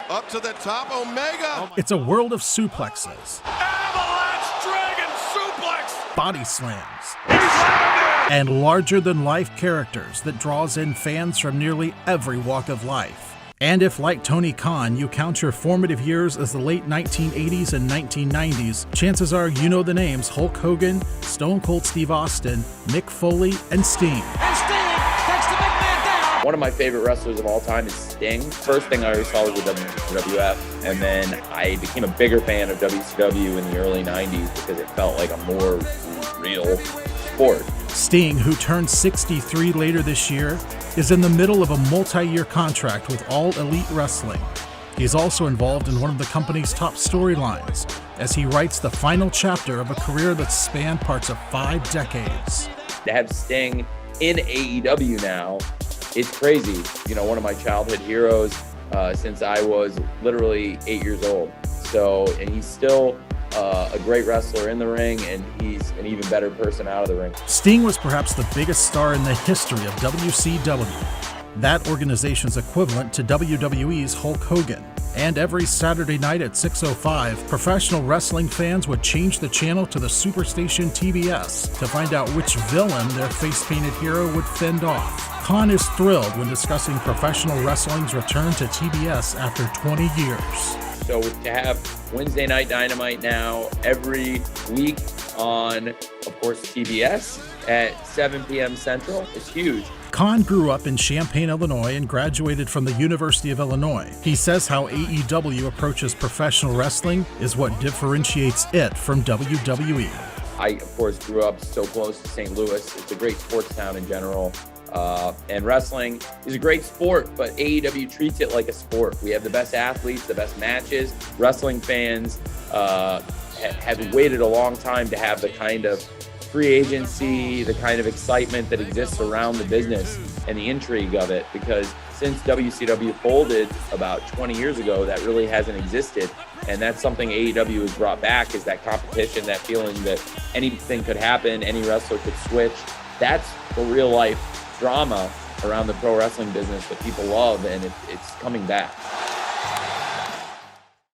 Up to the top, Omega. It's a world of suplexes, Avalanche Dragon suplex. body slams, and larger-than-life characters that draws in fans from nearly every walk of life. And if, like Tony Khan, you count your formative years as the late 1980s and 1990s, chances are you know the names Hulk Hogan, Stone Cold Steve Austin, Mick Foley, and Sting. And Sting takes the big man down. One of my favorite wrestlers of all time is Sting. First thing I ever saw was the WWF, and then I became a bigger fan of WCW in the early 90s because it felt like a more real sport. Sting, who turned 63 later this year, is in the middle of a multi-year contract with All Elite Wrestling. He's also involved in one of the company's top storylines, as he writes the final chapter of a career that's spanned parts of 5 decades. To have Sting in AEW now, it's crazy. You know, one of my childhood heroes since I was literally 8 years old. So, and he's still a great wrestler in the ring, and he's an even better person out of the ring. Sting was perhaps the biggest star in the history of WCW, that organization's equivalent to WWE's Hulk Hogan. And every Saturday night at 6:05, professional wrestling fans would change the channel to the superstation TBS to find out which villain their face-painted hero would fend off. Khan is thrilled when discussing professional wrestling's return to TBS after 20 years. So to have Wednesday Night Dynamite now every week on, of course, TBS at 7 p.m. Central, it's huge. Khan grew up in Champaign, Illinois, and graduated from the University of Illinois. He says how AEW approaches professional wrestling is what differentiates it from WWE. I, of course, grew up so close to St. Louis. It's a great sports town in general. And wrestling is a great sport, but AEW treats it like a sport. We have the best athletes, the best matches. Wrestling fans have waited a long time to have the kind of free agency, the kind of excitement that exists around the business and the intrigue of it, because since WCW folded about 20 years ago, that really hasn't existed. And that's something AEW has brought back, is that competition, that feeling that anything could happen, any wrestler could switch. That's the real life drama around the pro wrestling business that people love, and it's coming back.